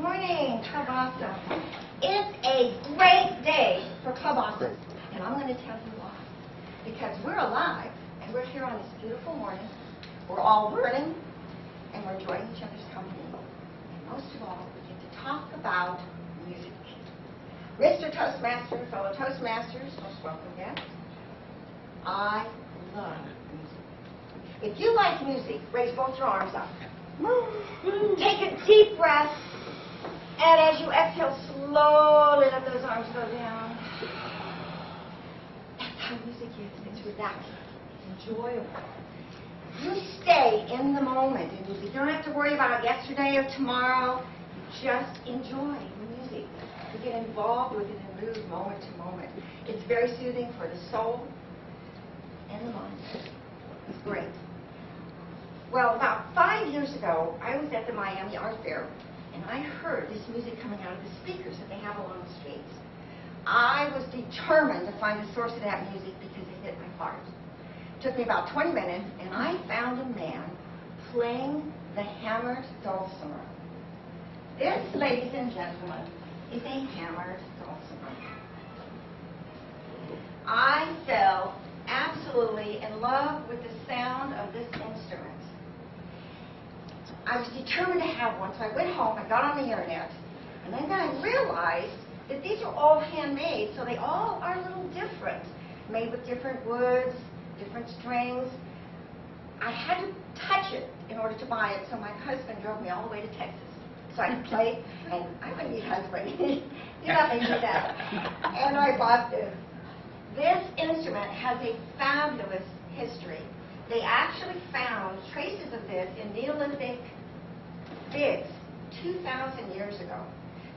morning, Club Awesome. It's a great day for Club Awesome, and I'm going to tell you why. Because we're alive, and we're here on this beautiful morning. We're all learning, and we're enjoying each other's company. And most of all, we get to talk about music. Mr. Toastmaster, fellow Toastmasters, most welcome guests. I love music. If you like music, raise both your arms up. Take a deep breath, and as you exhale, slowly let those arms go down. That's how music is. It's relaxing. It's enjoyable. You stay in the moment, and you don't have to worry about yesterday or tomorrow. You just enjoy the music. You get involved with it and move moment to moment. It's very soothing for the soul and the mind. It's great. Well, about 5 years ago, I was at the Miami Art Fair, and I heard this music coming out of the speakers that they have along the streets. I was determined to find the source of that music because it hit my heart. It took me about 20 minutes, and I found a man playing the hammered dulcimer. This, ladies and gentlemen, is a hammered dulcimer. I fell absolutely in love with the sound of this instrument. I was determined to have one, so I went home, I got on the internet, and then I realized that these are all handmade, so they all are a little different, made with different woods, different strings. I had to touch it in order to buy it, so my husband drove me all the way to Texas so I could play, and I'm a neat husband. He let me do that. And I bought this. This instrument has a fabulous history. They actually found traces of this in Neolithic digs 2,000 years ago.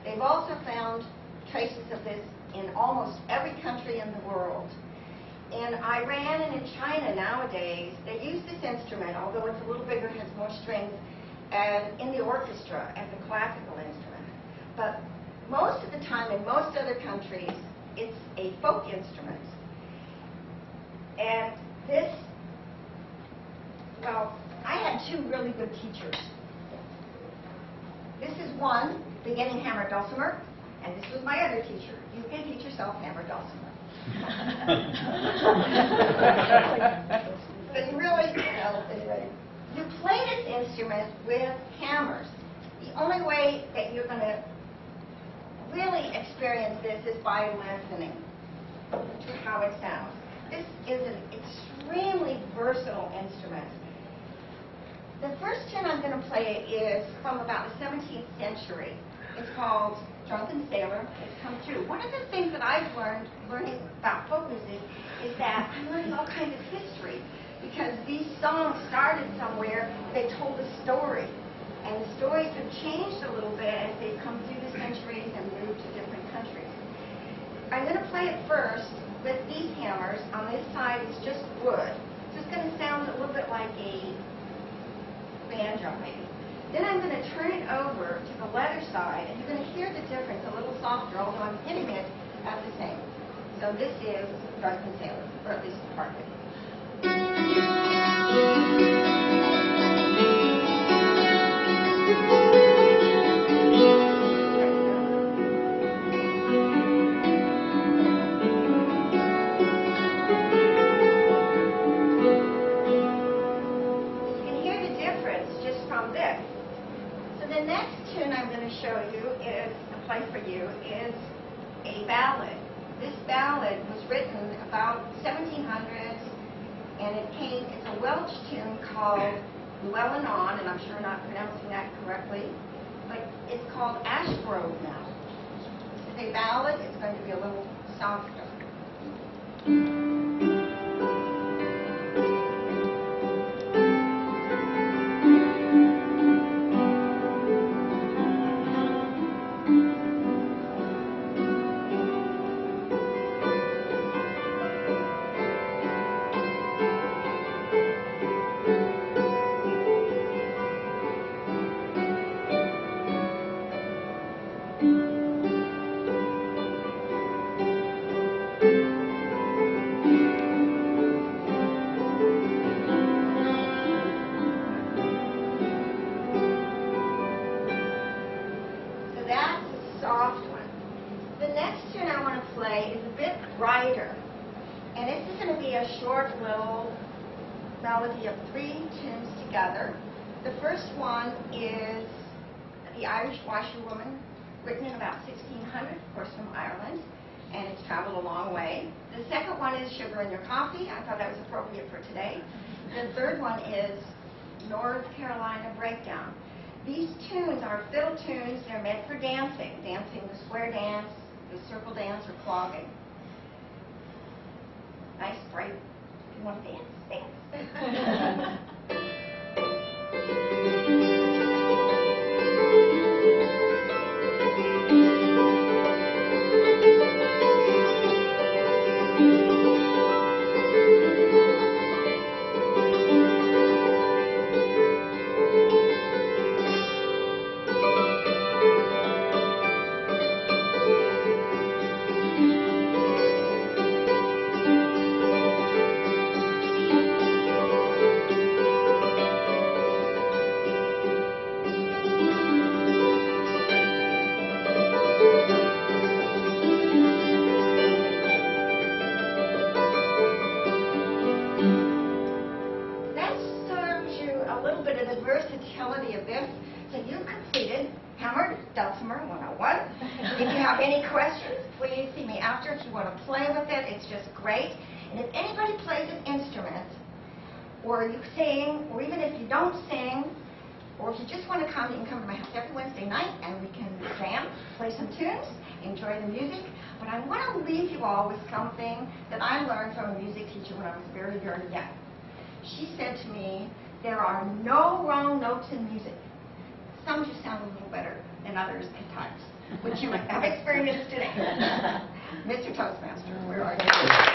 They've also found traces of this in almost every country in the world. In Iran and in China nowadays, they use this instrument, although it's a little bigger, has more strings, and in the orchestra as a classical instrument. But most of the time in most other countries, it's a folk instrument. And this, well, I had two really good teachers. This is one, beginning hammer dulcimer, and this was my other teacher. You can teach yourself hammer dulcimer. But you really, anyway, you play this instrument with hammers. The only way that you're going to really experience this is by listening to how it sounds. This is an extremely versatile instrument. The first tune I'm going to play is from about the 17th century. It's called Drunken Sailor. It's come true. One of the things that I've learning about folk music is that I'm learning all kinds of history because these songs started somewhere, they told a story. And the stories have changed a little bit as they've come through the centuries and moved to different countries. I'm going to play it first with these hammers. On this side, it's just wood. So it's going to sound a little bit like a banjo, maybe. Then I'm going to turn it over to the leather side, and you're going to hear the difference a little softer, although I'm hitting it at the same. So this is Drunken Sailor, or at least part of it. The next tune I'm going to show you play for you is a ballad. This ballad was written about 1700s, and it's a Welsh tune called Llewellyn On, and I'm sure I'm not pronouncing that correctly, but it's called Ash Grove now. It's a ballad. It's going to be a little softer. soft one. The next tune I want to play is a bit brighter. And this is going to be a short little melody of 3 tunes together. The first one is The Irish Washerwoman, written in about 1600, of course from Ireland, and it's traveled a long way. The second one is Sugar in Your Coffee. I thought that was appropriate for today. The third one is North Carolina Breakdown. These tunes are fiddle tunes. They're meant for dancing the square dance, the circle dance, or clogging. Nice, bright. If you want to dance, dance. Versatility of this. So you've completed Hammered Dulcimer 101. If you have any questions, please see me after. If you want to play with it, it's just great. And if anybody plays an instrument, or you sing, or even if you don't sing, or if you just want to come, you can come to my house every Wednesday night and we can jam, play some tunes, enjoy the music. But I want to leave you all with something that I learned from a music teacher when I was very, very young. She said to me, there are no wrong notes in music. Some just sound a little better than others at times, which you have experienced today. Mr. Toastmaster, where are you?